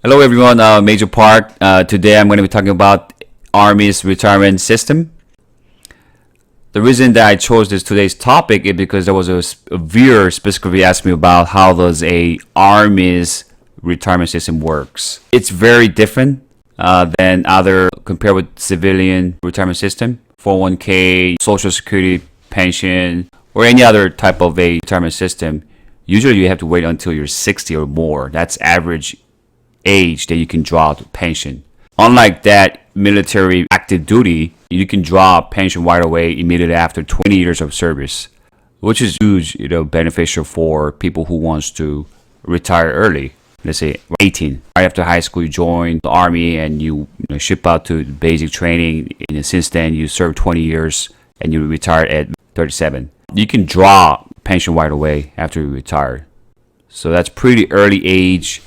Hello everyone, Major Park. Today I'm going to be talking about Army's retirement system. The reason that I chose today's topic is because there was a viewer specifically asked me about how does a Army's retirement system works. It's very different than other compared with civilian retirement system, 401k, Social Security, pension, or any other type of a retirement system. Usually you have to wait until you're 60 or more. That's average age that you can draw to pension. Unlike that military active duty, you can draw pension right away immediately after 20 years of service, which is huge, beneficial for people who wants to retire early. Let's say 18. Right after high school, you join the Army and you ship out to basic training. And since then, you serve 20 years and you retire at 37. You can draw pension right away after you retire. So that's pretty early age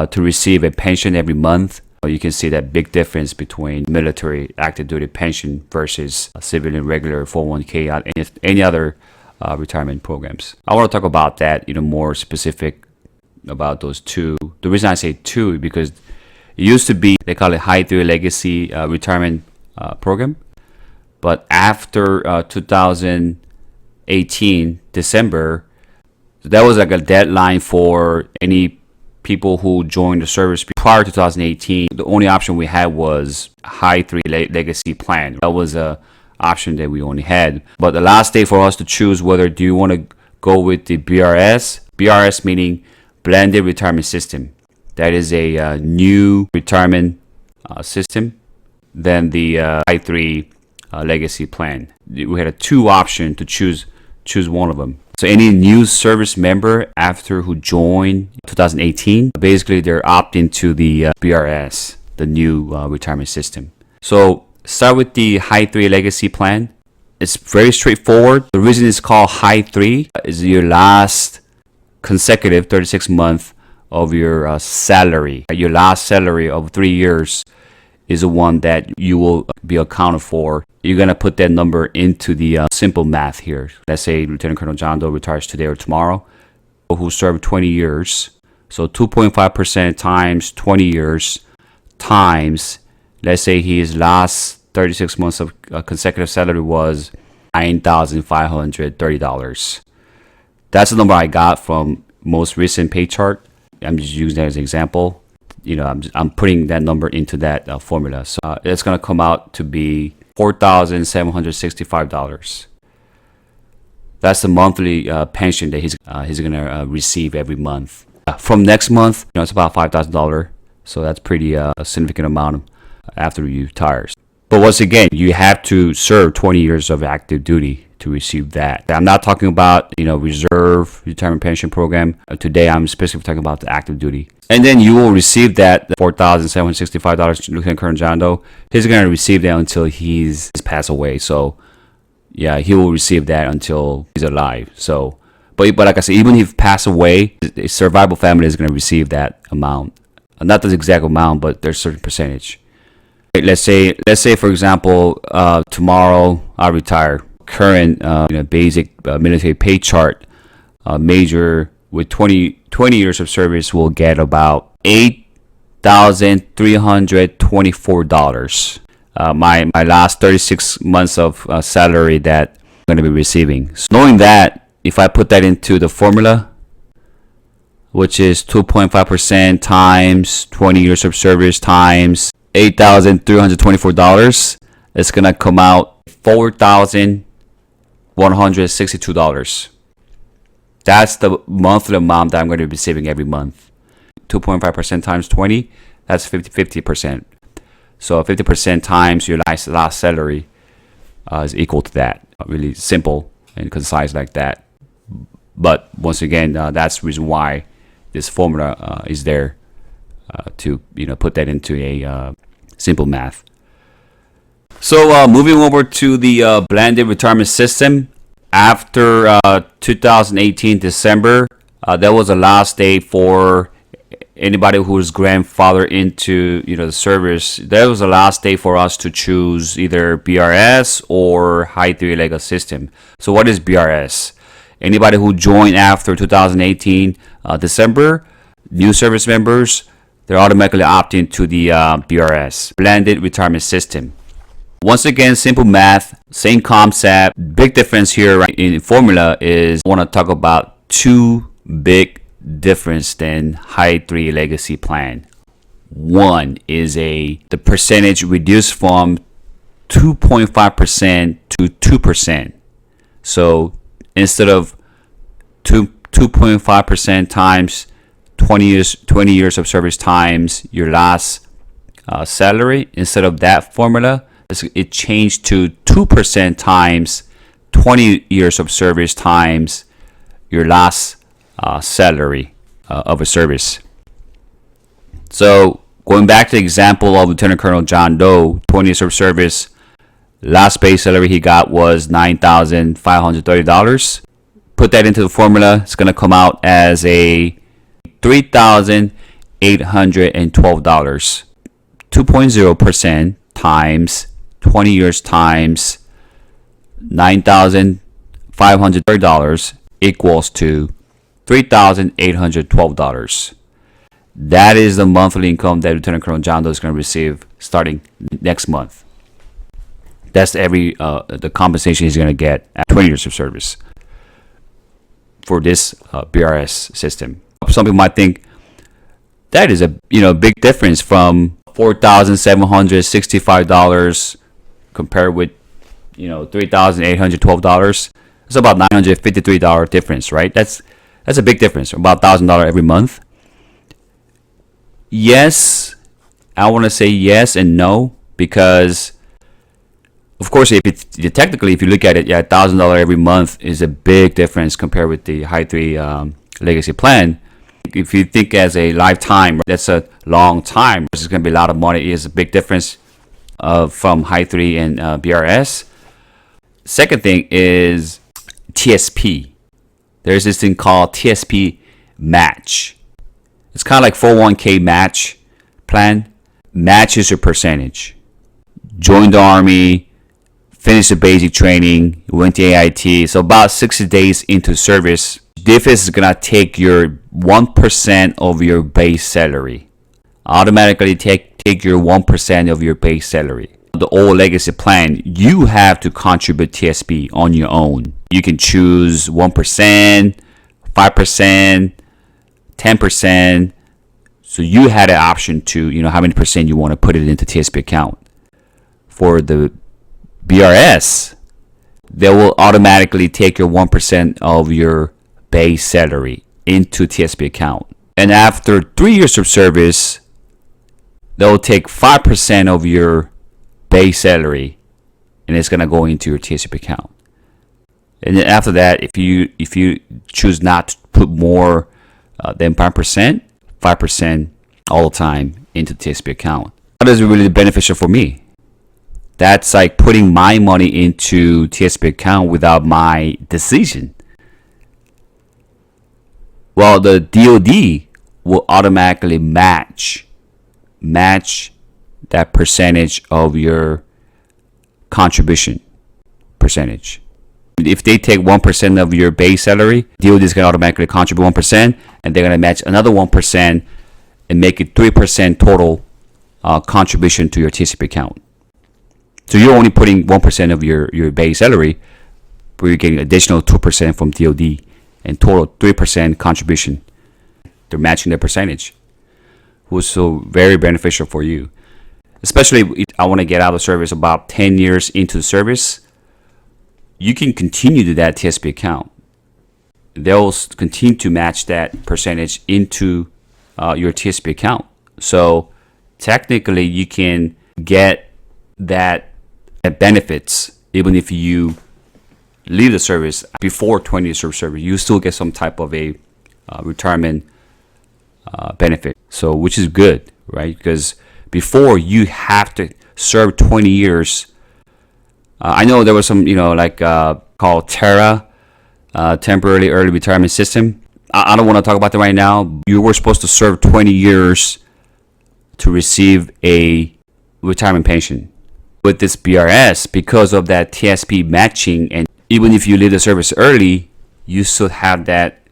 to receive a pension every month. You can see that big difference between military active duty pension versus civilian regular 401k and any other retirement programs. I want to talk about that, more specific about those two. The reason I say two is because it used to be, they call it High 3 Legacy retirement program. But after 2018, December, that was like a deadline for any people who joined the service prior to 2018. The only option we had was High 3 Legacy plan. That was a option that we only had. But the last day for us to choose whether do you want to go with the BRS meaning Blended Retirement System. That is a new retirement system than the High 3 Legacy plan. We had two options to choose one of them. So any new service member after who joined 2018, basically they're opting to the BRS, the new retirement system. So start with the High 3 Legacy plan. It's very straightforward. The reason it's called High 3 is your last consecutive 36 months of your salary. Your last salary of 3 years is the one that you will be accounted for. You're going to put that number into the simple math here. Let's say Lieutenant Colonel John Doe retires today or tomorrow, who served 20 years. So 2.5% times 20 years times, let's say his last 36 months of consecutive salary was $9,530. That's the number I got from most recent pay chart. I'm just using that as an example. I'm putting that number into that formula. So it's going to come out to be $4,765. That's the monthly pension that he's going to receive every month. From next month, it's about $5,000. So that's pretty a significant amount after you retire. But once again, you have to serve 20 years of active duty to receive that. I'm not talking about, reserve retirement pension program. Today, I'm specifically talking about the active duty. And then you will receive that $4,765 Lieutenant Colonel John Doe. He's going to receive that until he's passed away. So, yeah, he will receive that until he's alive. So, but like I said, even if he passed away, a survivable family is going to receive that amount. Not the exact amount, but there's a certain percentage. Let's say for example, tomorrow I retire. Current basic military pay chart, major with 20 years of service will get about $8,324. My last 36 months of salary that I'm going to be receiving. So knowing that, if I put that into the formula, which is 2.5% times 20 years of service times $8,324, it's going to come out $4,162. That's the monthly amount that I'm going to be receiving every month. 2.5% times 20, that's 50%. So 50% times your last salary is equal to that. Really simple and concise like that. But once again, that's the reason why this formula is there to put that into a simple math. So moving over to the blended retirement system, after 2018 December, that was the last day for anybody who's grandfathered into the service. That was the last day for us to choose either BRS or High 3 Legacy system. So what is BRS? Anybody who joined after 2018 December, new service members, they're automatically opting to the BRS, Blended Retirement System. Once again, simple math, same concept. Big difference here right, in formula is I want to talk about two big difference than High3 legacy plan. One is the percentage reduced from 2.5% to 2%. So instead of 2.5% times 20 years of service times your last salary, instead of that formula, it changed to 2% times 20 years of service times your last salary of a service. So going back to the example of Lieutenant Colonel John Doe, 20 years of service, last base salary he got was $9,530. Put that into the formula, it's going to come out as a $3,812. 2.0% times 20 years times $9,530 equals to $3,812. That is the monthly income that Lieutenant Colonel John Doe is going to receive starting next month. That's the compensation he's going to get at 20 years of service for this BRS system. Some people might think that is a big difference from $4,765 compared with $3,812. It's about $953 difference, right? That's a big difference, about $1,000 every month. Yes, I want to say yes and no, because of course, if you look at it, yeah, $1,000 every month is a big difference compared with the High3 legacy plan. If you think as a lifetime, that's a long time. It's going to be a lot of money. It is a big difference from High3 and BRS. Second thing is TSP. There's this thing called TSP match. It's kind of like 401k match plan. Matches your percentage. Join the Army, finish the basic training, went to AIT. So about 60 days into service, DFS is going to take your 1% of your base salary. Automatically take your 1% of your base salary. The old legacy plan, you have to contribute TSP on your own. You can choose 1%, 5%, 10%. So you had an option to, how many percent you want to put it into TSP account. For the BRS, they will automatically take your 1% of your base salary into TSP account. And after 3 years of service, they'll take 5% of your base salary and it's going to go into your TSP account. And then after that, if you choose not to put more than 5%, 5% all the time into TSP account. That is really beneficial for me. That's like putting my money into TSP account without my decision. Well, the DoD will automatically match that percentage of your contribution percentage. If they take 1% of your base salary, DoD is going to automatically contribute 1%, and they're going to match another 1% and make it 3% total contribution to your TSP account. So you're only putting 1% of your base salary, but you're getting additional 2% from DoD and total 3% contribution. They're matching their percentage, which is so very beneficial for you. Especially if I want to get out of service about 10 years into the service, you can continue to that TSP account. They'll continue to match that percentage into your TSP account. So technically, you can get that benefits even if you leave the service before 20 years of service. You still get some type of a retirement benefit. So which is good, right? Because before you have to serve 20 years. I know there was some, called TERA, Temporary Early Retirement System. I don't want to talk about that right now. You were supposed to serve 20 years to receive a retirement pension. With this BRS, because of that TSP matching, and even if you leave the service early, you still have that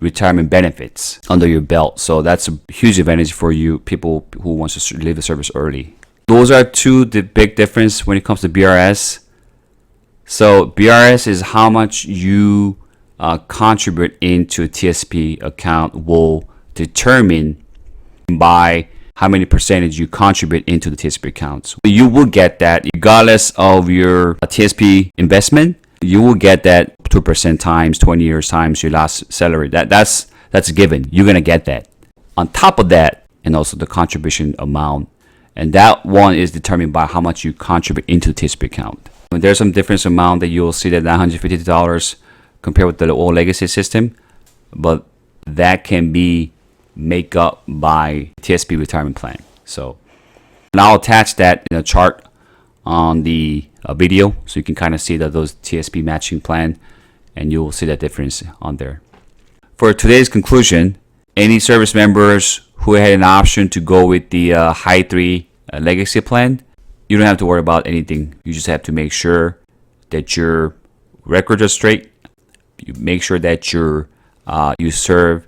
retirement benefits under your belt. So that's a huge advantage for you people who wants to leave the service early. Those are the big difference when it comes to BRS. So BRS is how much you contribute into a TSP account will determine by how many percentage you contribute into the TSP accounts. You will get that regardless of your TSP investment. You will get that 2% times 20 years times your last salary. That's a given. You're gonna get that. On top of that, and also the contribution amount, and that one is determined by how much you contribute into the TSP account. When there's some difference amount that you'll see that $950 compared with the old legacy system, but that can be make up by TSP retirement plan. So, and I'll attach that in a chart on the video, so you can kind of see that those TSP matching plan, and you will see that difference on there. For today's conclusion, any service members who had an option to go with the High 3 legacy plan, you don't have to worry about anything. You just have to make sure that your records are straight. You make sure that you serve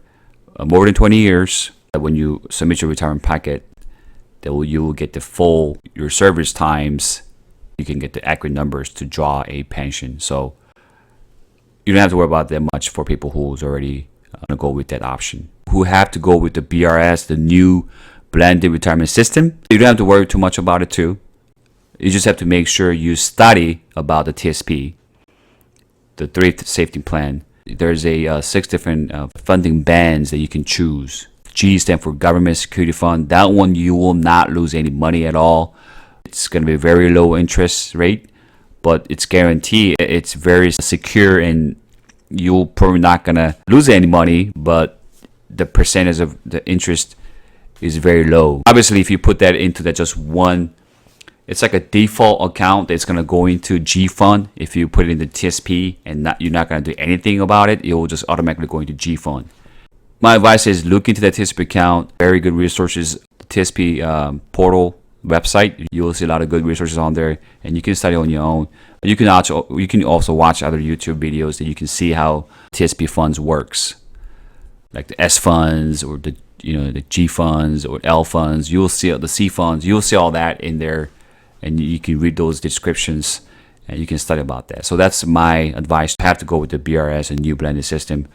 more than 20 years. When you submit your retirement packet, you will get the full your service times. You can get the accurate numbers to draw a pension. So you don't have to worry about that much for people who's already gonna go with that option. Who have to go with the BRS, the new blended retirement system. You don't have to worry too much about it too. You just have to make sure you study about the TSP, the 3 safety plan. There's a 6 different funding bands that you can choose. G stands for Government Security Fund. That one you will not lose any money at all. It's going to be a very low interest rate, but it's guaranteed. It's very secure, and you're probably not going to lose any money, but the percentage of the interest is very low. Obviously, if you put that into that just one, it's like a default account that's going to go into G Fund. If you put it into TSP and you're not going to do anything about it, it will just automatically go into G Fund. My advice is look into that TSP account. Very good resources. The TSP portal website. You will see a lot of good resources on there, and you can study on your own. You can also watch other YouTube videos that you can see how TSP funds works, like the S funds or the G funds or L funds. You will see the C funds. You will see all that in there, and you can read those descriptions and you can study about that. So that's my advice. You have to go with the BRS and new blended system.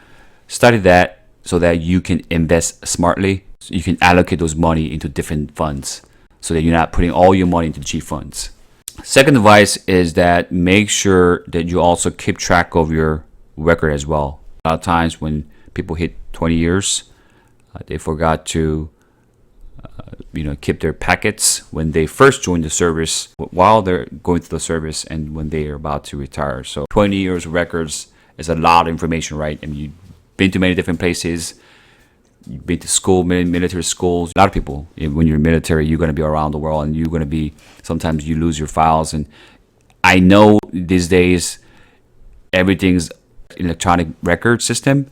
Study that so that you can invest smartly. So you can allocate those money into different funds so that you're not putting all your money into G funds. Second advice is that make sure that you also keep track of your record as well. A lot of times when people hit 20 years, they forgot to keep their packets when they first joined the service, while they're going through the service, and when they are about to retire. So 20 years of records is a lot of information, right? I mean, you've been to many different places. You've been to school, military schools. A lot of people, when you're military, you're going to be around the world, and you're going to be, sometimes you lose your files. And I know these days, everything's electronic record system.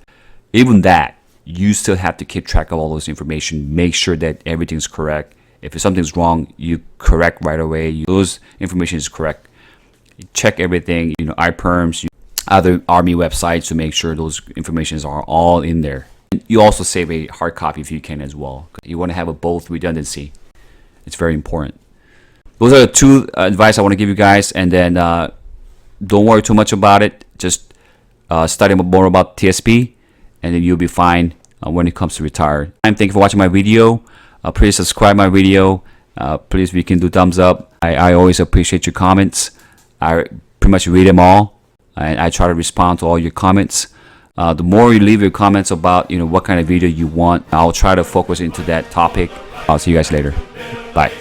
Even that, you still have to keep track of all those information. Make sure that everything's correct. If something's wrong, you correct right away. Those information is correct. Check everything, iPerms, other Army websites to make sure those informations are all in there. You also save a hard copy if you can as well. You want to have both redundancy. It's very important. Those are the 2 advice I want to give you guys. And then don't worry too much about it. Just study more about TSP, and then you'll be fine when it comes to retire. Thank you for watching my video. Please subscribe my video. Please, if you can do thumbs up. I always appreciate your comments. I pretty much read them all, and I try to respond to all your comments. The more you leave your comments about what kind of video you want, I'll try to focus into that topic. I'll see you guys later. Bye.